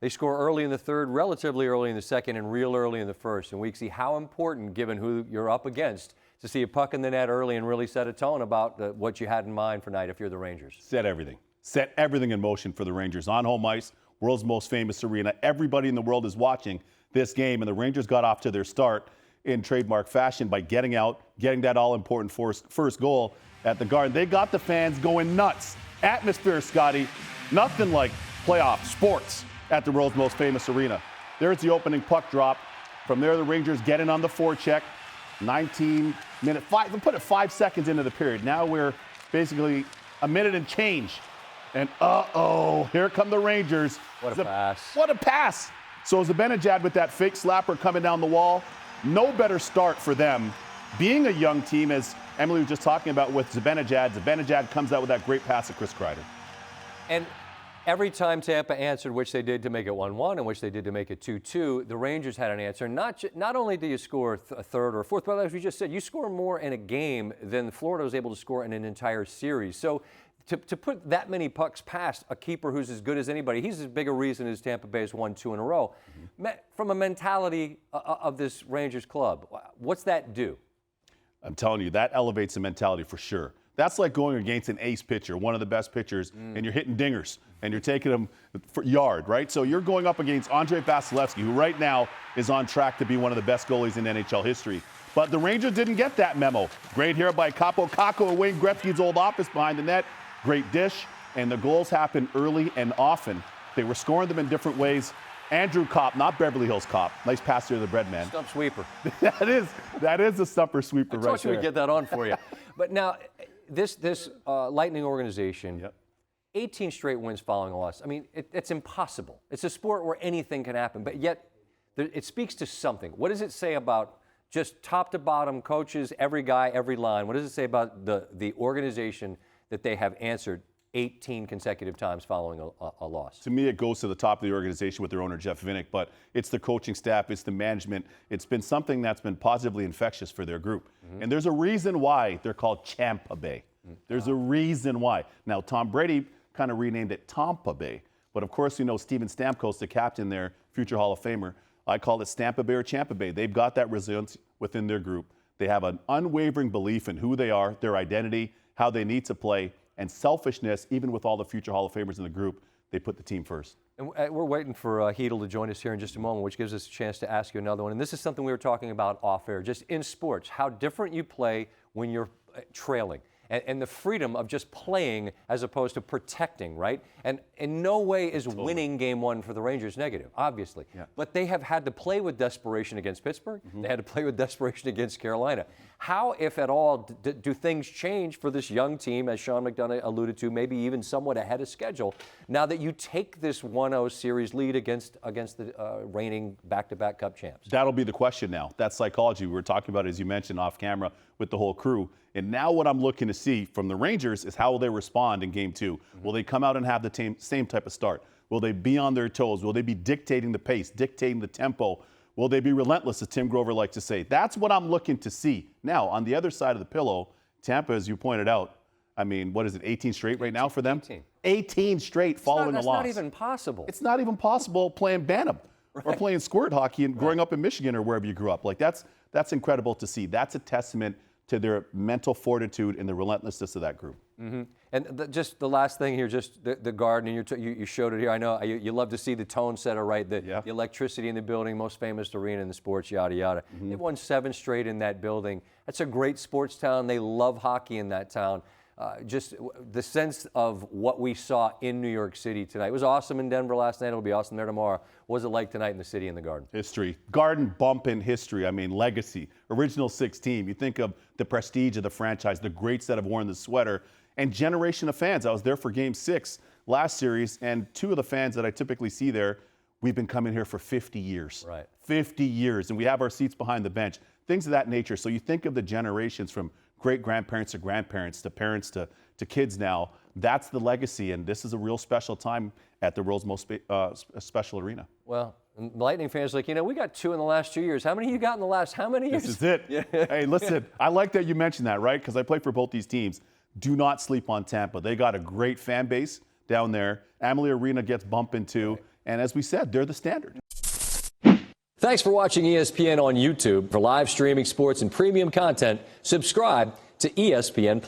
They score early in the third, relatively early in the second, and real early in the first. And we see how important, given who you're up against, to see a puck in the net early and really set a tone about what you had in mind for tonight if you're the Rangers. Set everything in motion for the Rangers. On home ice, world's most famous arena. Everybody in the world is watching this game, and the Rangers got off to their start in trademark fashion by getting out, getting that all-important first goal at the Garden. They got the fans going nuts. Atmosphere, Scotty, nothing like playoff sports at the world's most famous arena. There's the opening puck drop. From there, the Rangers get in on the forecheck. 19-minute, put it 5 seconds into the period. Now we're basically a minute and change. And here come the Rangers. What a pass. What a pass. So Zibanejad with that fake slapper coming down the wall. No better start for them. Being a young team, as Emily was just talking about with Zibanejad comes out with that great pass to Chris Kreider. And every time Tampa answered, which they did to make it 1-1 and which they did to make it 2-2, the Rangers had an answer. Not only do you score a third or a fourth, but as we just said, you score more in a game than Florida was able to score in an entire series. So to put that many pucks past a keeper who's as good as anybody, he's as big a reason as Tampa Bay has won 2 in a row. From a mentality of this Rangers club, what's that do? I'm telling you, that elevates the mentality for sure. That's like going against an ace pitcher, one of the best pitchers, and you're hitting dingers, and you're taking them for yard, right? So you're going up against Andrei Vasilevsky, who right now is on track to be one of the best goalies in NHL history. But the Rangers didn't get that memo. Great here by Capo Caco, Wayne Gretzky's old office behind the net. Great dish, and the goals happen early and often. They were scoring them in different ways. Andrew Kopp, not Beverly Hills Kopp. Nice pass here to the bread man. Stump sweeper. that is a stumper sweeper right there. I thought you would get that on for you. But now, this Lightning organization, 18 straight wins following a loss. I mean, it's impossible. It's a sport where anything can happen, but yet it speaks to something. What does it say about just top to bottom coaches, every guy, every line? What does it say about the organization that they have answered 18 consecutive times following a loss? To me, it goes to the top of the organization with their owner, Jeff Vinik, but it's the coaching staff, it's the management. It's been something that's been positively infectious for their group. And there's a reason why they're called Tampa Bay. There's a reason why. Now, Tom Brady kind of renamed it Tampa Bay, but of course, you know, Steven Stamkos, the captain there, future Hall of Famer, I call it Stampa Bay or Champa Bay. They've got that resilience within their group. They have an unwavering belief in who they are, their identity, how they need to play, and selfishness. Even with all the future Hall of Famers in the group, they put the team first. And we're waiting for Hedel to join us here in just a moment, which gives us a chance to ask you another one. And this is something we were talking about off air, just in sports, how different you play when you're trailing. And the freedom of just playing as opposed to protecting, right? And in no way is winning game one for the Rangers negative, obviously. Yeah. But they have had to play with desperation against Pittsburgh. They had to play with desperation against Carolina. How, if at all, do things change for this young team, as Sean McDonough alluded to, maybe even somewhat ahead of schedule, now that you take this 1-0 series lead against the reigning back-to-back Cup champs? That'll be the question now. That psychology we were talking about, as you mentioned, off camera with the whole crew. And now what I'm looking to see from the Rangers is how will they respond in Game 2? Will they come out and have the same type of start? Will they be on their toes? Will they be dictating the pace, dictating the tempo? Will they be relentless, as Tim Grover likes to say? That's what I'm looking to see. Now, on the other side of the pillow, Tampa, as you pointed out, I mean, what is it, 18 straight right now for them? 18 straight following a loss. That's not even possible. It's not even possible playing Bantam or playing squirt hockey and growing up in Michigan or wherever you grew up. Like, that's incredible to see. That's a testament to their mental fortitude and the relentlessness of that group. And just the last thing here, just the Garden, and you showed it here. I know you love to see the tone setter, right? The electricity in the building, most famous arena in the sports, yada, yada. They've won 7 straight in that building. That's a great sports town. They love hockey in that town. Just the sense of what we saw in New York City tonight. It was awesome in Denver last night. It'll be awesome there tomorrow. What was it like tonight in the city and the Garden? History. Garden bump in history. I mean, legacy. Original 6 team. You think of the prestige of the franchise, the greats that have worn the sweater, and generation of fans. I was there for Game 6 last series, and 2 of the fans that I typically see there, we've been coming here for 50 years. Right. 50 years, and we have our seats behind the bench. Things of that nature. So you think of the generations from great-grandparents to grandparents to parents to kids now. That's the legacy, and this is a real special time at the world's most special arena. Well, Lightning fans are like, we got 2 in the last 2 years. How many you got in the last how many years? This is it. Yeah. Hey, listen, I like that you mentioned that, right? Because I play for both these teams. Do not sleep on Tampa. They got a great fan base down there. Amalie Arena gets bumping too. Right. And as we said, they're the standard. Thanks for watching ESPN on YouTube. For live streaming sports and premium content, subscribe to ESPN+.